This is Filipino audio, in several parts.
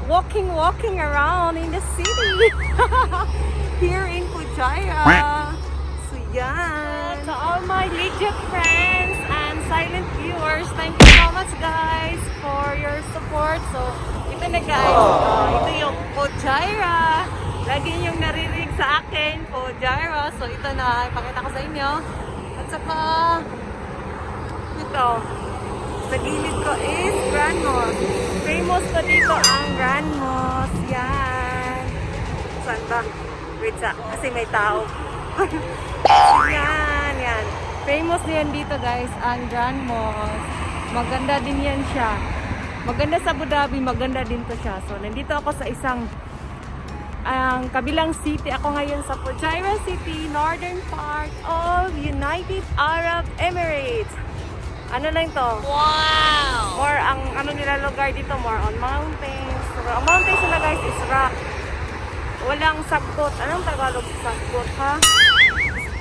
walking around in the city. Here in Pujaira. So yan. To all my legit friends and silent viewers, thank you so much guys for your support. So ito na guys, ito yung Pujaira. Lagi yung naririnig sa akin, Pujaira. So ito na, ipakita ko sa inyo. At saka ito, sa gilid ko is Grand Mosque. Famous ko dito ang Grand Mosque. Yan. Saan ba? Wait sa, kasi may tao. Yan, yan. Famous yan dito guys, ang Grand Mosque. Maganda din yan siya. Maganda sa Abu Dhabi, maganda din to siya. So, nandito ako sa isang kabilang city. Ako ngayon sa Fujairah City, northern part of United Arab Emirates. Ano lang to? Wow! More ang ano nila lugar dito, more on mountains. So, ang mountains nila guys is rock. Walang sabgot. Anong Tagalog sa sabgot, ha?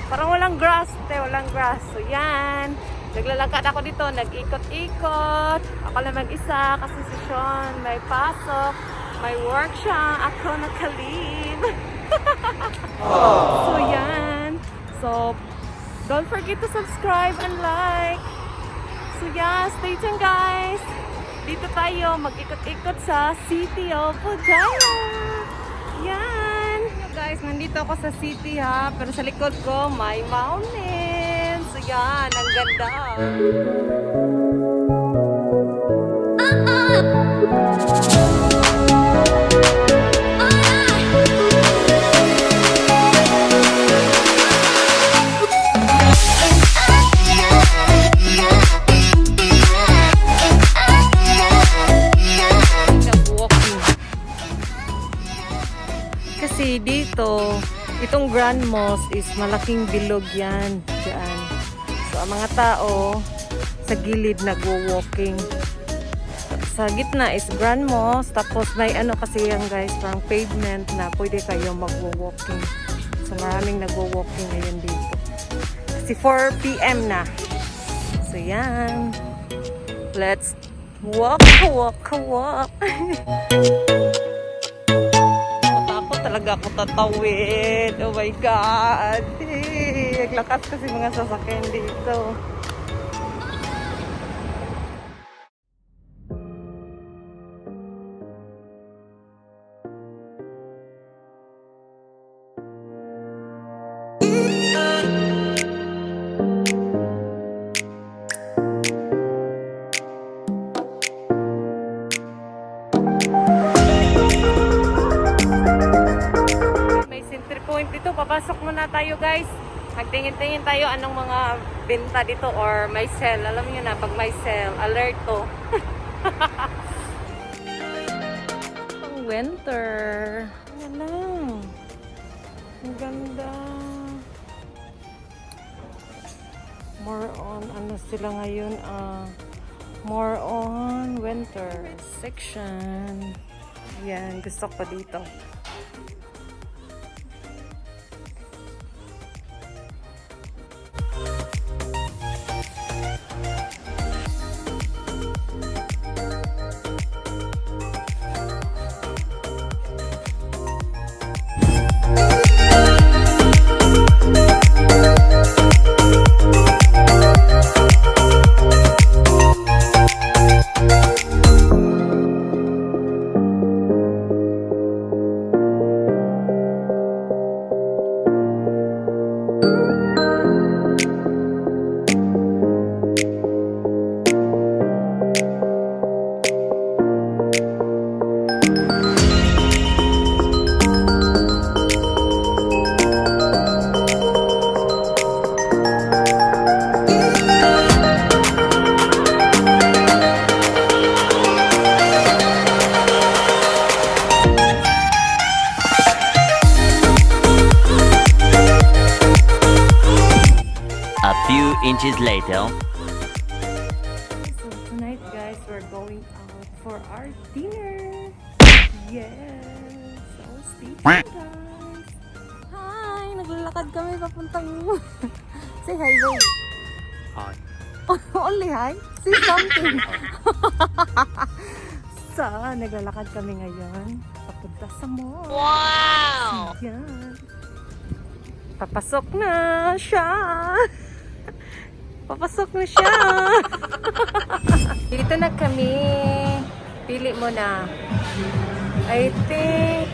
Parang walang grass, walang grass. So, yan. Naglalakad ako dito, nag-ikot-ikot. Ako lang mag-isa kasi si Sean may pasok. May work siya. Ako nakalib. So, yan. So, don't forget to subscribe and like. So, yeah, stay tuned guys. Dito tayo mag-ikot-ikot sa City of Fujairah. Yan. Guys, nandito ako sa city ha. Pero sa likod ko, may mountains. So, yan. Ang ganda. Kasi dito, itong Grand Mosque is malaking bilog yan. Diyan. So, ang mga tao sa gilid nagwo-walking. Sa gitna is Grand Mosque. Tapos may ano kasi yan guys, parang pavement na pwede kayo magwo-walking. So, maraming nagwo-walking ngayon dito. Kasi 4 PM na. So, yan. Let's walk. Talaga ako tatawid. Oh my God. Naglakas kasi mga sasakyan dito. Dito, papasok muna tayo guys. Magtingin-tingin tayo anong mga benta dito or may sale. Alam niyo na, pag may sale, alert to. Ang winter. Ano lang. Ang ganda. More on, ano sila ngayon? More on winter section. Yan, gusto ko dito. Inches later. So tonight guys, we're going out for our dinner. Yes. So stay tuned guys. Hi! Naglalakad kami papuntang say hi boy. Hi. Only hi? Say something. So, naglalakad kami ngayon. Papunta sa mall. Wow! Yan. Papasok na siya. Papasok na siya. Dito na kami. Pili mo na. I think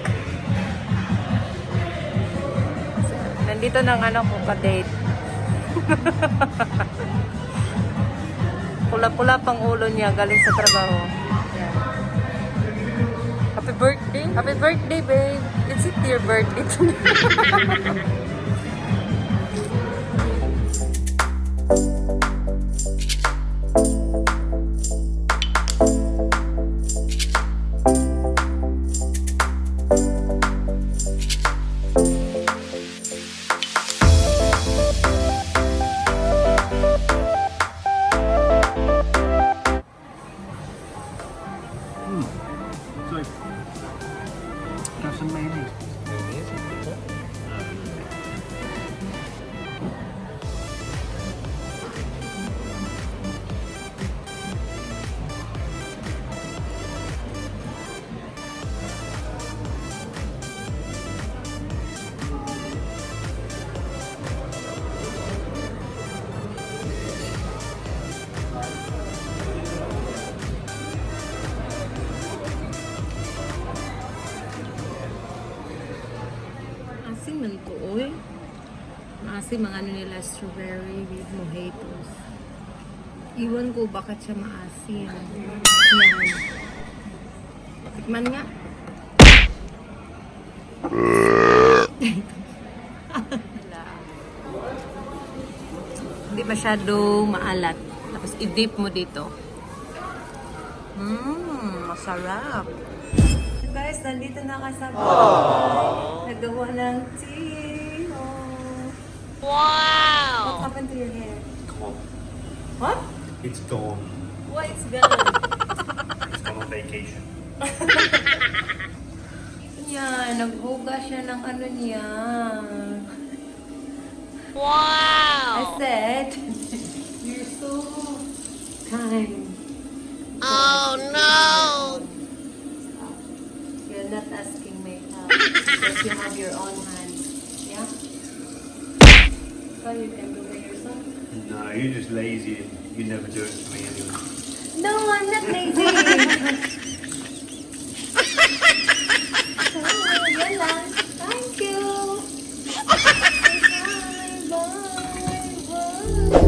nandito ng anak ko ka-date. Pula-pula pang ulo niya galing sa trabaho. Yan. Happy birthday. Happy birthday, babe. Is it your birthday tonight? Have some mayonnaise. Asin man to, oy. Maasim mga ano nila, strawberry with mojitos. Iwan ko bakit siya maasim. Yan. Tikman nga. Hindi masyado maalat. Tapos i-dip mo dito. Masarap. Guys, nandito na kasama. Nagawa ng tea. Oh. Wow! What happened to your hair? Gone. What? It's gone. Why it's gone? It's gone on vacation. Yan, naghuga siya ng ano niya. Wow! I said, you're so kind. Oh no! You're not asking my help because you have your own hands. Yeah? So you can do it yourself? No, you're just lazy and you never do it for me anyway. No, I'm not lazy. Oh, yan lang. Thank you. Bye, bye, bye.